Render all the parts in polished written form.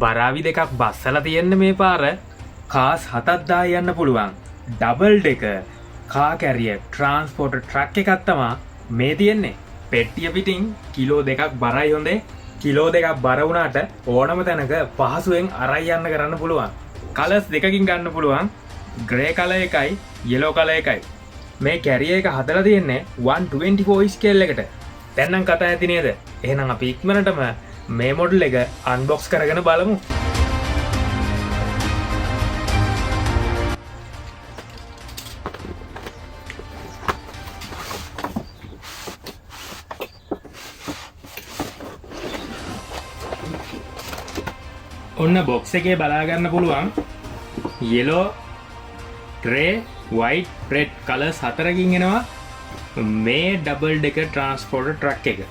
බරාවි දෙකක් බස්සලා තියෙන්න මේ පාර කාස් 7ක් දා යන්න පුළුවන් ඩබල් ඩෙක කා කැරියර් ට්‍රාන්ස්පෝර්ට් ට්‍රක් එකක් තමයි මේ තියෙන්නේ. පෙට්ටිය පිටින් කිලෝ 2ක් බරයි හොඳේ. කිලෝ 2ක් බර වුණාට ඕනම තැනක පහසුවෙන් අරන් යන්න කරන්න පුළුවන්. කලර්ස් දෙකකින් ගන්න පුළුවන්. ග්‍රේ කලර් එකයි yellow කලර් එකයි. මේ කැරියර් එක හදලා තියෙන්නේ 124 ස්කේල් එකට. දැන් නම් කතා ඇති නේද? එහෙනම් අපි ඉක්මනටම මේ මොඩල් එක අන්බොක්ස් කරගෙන බලමු. ඔන්න බොක්ස් එකේ බලාගන්න පුළුවන් yellow, grey, white, red colours 4කින් එනවා මේ ඩබල් ඩෙකර් ට්‍රාන්ස්පෝර්ටර් ට්‍රක් එක.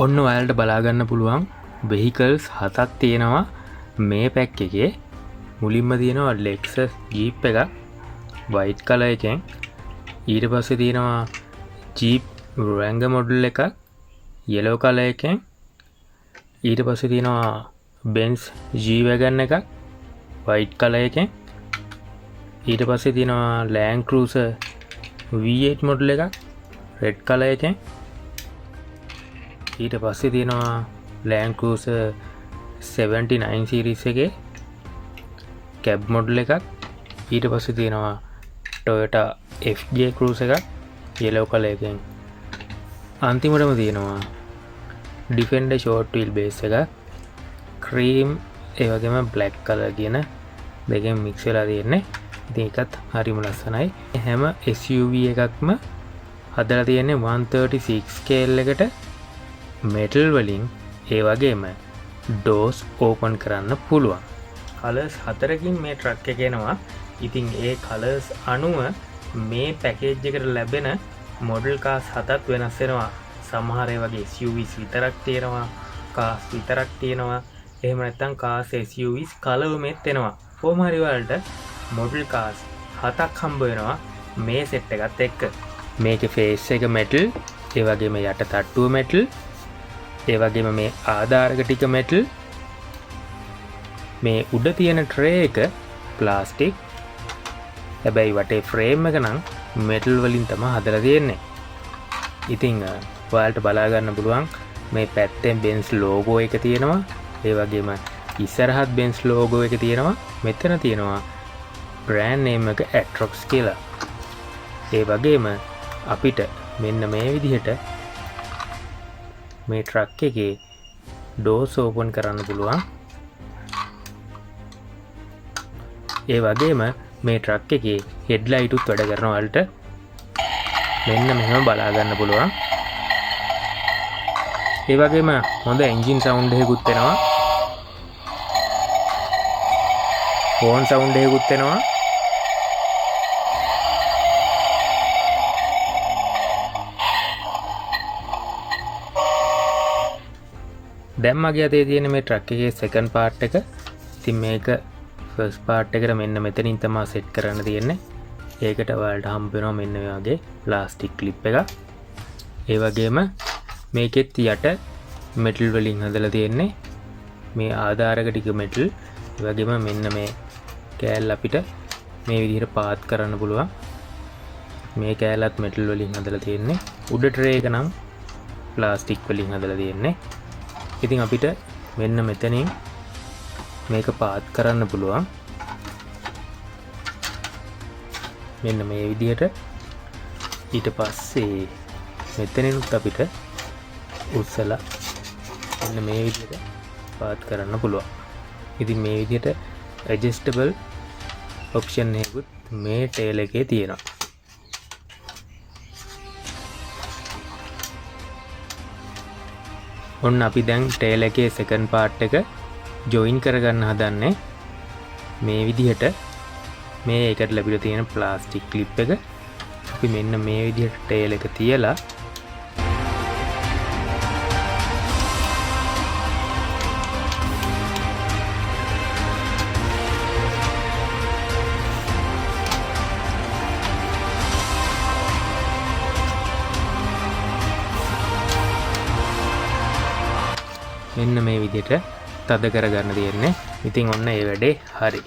ඔන්න ඔයාලට බලාගන්න පුළුවන් වෙහිකල්ස් 7ක් තියෙනවා මේ පැක් එකේ. මුලින්ම තියෙනවා Lexus Jeep එකක් white color එකෙන්. ඊට පස්සේ තියෙනවා Jeep Wrangler model එකක් yellow color එකෙන්. ඊට පස්සේ තියෙනවා Benz G-Wagon එකක් white color එකෙන්. ඊට පස්සේ තියෙනවා Land Cruiser V8 model එකක් red color එකෙන්. ඊට පස්සේ තියෙනවා Land Cruiser 79 series එකේ cab model එකක්. ඊට පස්සේ තියෙනවා Toyota FJ Cruise එකක් yellow color එකෙන්. අන්තිමටම තියෙනවා Defender short wheel base එකක් cream ඒ වගේම black color කියන දෙකෙන් mix වෙලා තියෙන්නේ. ඉතින් ඒකත් හරිම ලස්සනයි. හැම SUV එකක්ම හදලා තියෙන්නේ 136 scale එකට මෙටල් වලින්. ඒ වගේම ඩෝස් ඕපන් කරන්න පුළුවන්. කලර්ස් 4කින් මේ ට්‍රක් එක එනවා. ඉතින් ඒ කලර්ස් අනුව මේ පැකේජ් එකට ලැබෙන මොඩල් කාස් 7ක් වෙනස් වෙනවා. සමහර ඒ වගේ SUVs විතරක් තියෙනවා, කාස් විතරක් තියෙනවා. එහෙම නැත්නම් කාස් SUVs කලර් මෙත් එනවා. කොහොම හරි වලට මොඩල් කාස් 7ක් හම්බ වෙනවා මේ සෙට් එකත් එක්ක. මේකේ ෆේස් එක මෙටල්, ඒ වගේම යට තට්ටුව මෙටල්, ඒ වගේම මේ ආධාරක ටික මෙටල්. මේ උඩ තියෙන ට්‍රේ එක ප්ලාස්ටික්. හැබැයි වටේ ෆ්‍රේම් එක නම් මෙටල් වලින් තමයි හදලා තියෙන්නේ. ඉතින් ඔයාලට බලා ගන්න පුළුවන් මේ පැත්තෙන් Benz ලෝගෝ එක තියෙනවා. ඒ වගේම ඉස්සරහත් Benz ලෝගෝ එක තියෙනවා. මෙතන තියෙනවා බ්‍රෑන්ඩ් නේම් එක Atrox කියලා. ඒ වගේම අපිට මෙන්න මේ විදිහට මේ ට්‍රක් එකේ ඩෝස් ඕපන් කරන්න පුළුවන්. ඒ වගේම මේ ට්‍රක් එකේ හෙඩ්ලයිට් උත් වැඩ කරන වලට මෙන්න මෙහෙම බලා ගන්න පුළුවන්. ඒ වගේම හොඳ එන්ජින් සවුන්ඩ් එකකුත් එනවා. හෝන් සවුන්ඩ් එකකුත් එනවා. දැන් මගේ අතේ තියෙන මේ ට්‍රක් එකේ සෙකන්ඩ් පාර්ට් එක. ඉතින් මේක ෆස්ට් පාර්ට් එකට මෙන්න මෙතනින් තමයි සෙට් කරන්න තියෙන්නේ. ඒකට ඔයාලට හම්බ වෙනවා මෙන්න මේ වගේ ප්ලාස්ටික් ක්ලිප් එකක්. ඒ වගේම මේකෙත් යට මෙටල් වලින් හදලා තියෙන්නේ. මේ ආධාරක ටික මෙටල්. ඒ වගේම මෙන්න මේ කෑල්ල අපිට මේ විදිහට පාත් කරන්න පුළුවන්. මේ කෑල්ලත් මෙටල් වලින් හදලා තියෙන්නේ. උඩ ට්‍රේ එක නම් ප්ලාස්ටික් වලින් හදලා තියෙන්නේ. ඉතින් අපිට මෙන්න මෙතනින් මේක පාත් කරන්න පුළුවන්. මෙන්න මේ විදිහට. ඊට පස්සේ මෙතනිනුත් අපිට උස්සලා මෙන්න මේ විදිහට පාත් කරන්න පුළුවන්. ඉතින් මේ විදිහට ඇඩ්ජස්ටබල් ඔප්ෂන් එකකුත් මේ ටේල් එකේ තියෙනවා. ඔන්න අපි දැන් ටේල් එකේ සෙකන්ඩ් පාර්ට් එක ජොයින් කරගන්න හදන්නේ මේ විදිහට. මේ එකට ලැබිලා තියෙන ප්ලාස්ටික් ක්ලිප් එක අපි මෙන්න මේ විදිහට ටේල් එක තියලා මෙන්න මේ විදිහට තද කරගන්න තියෙන්නේ. ඉතින් ඔන්න ඒ වැඩේ හරි.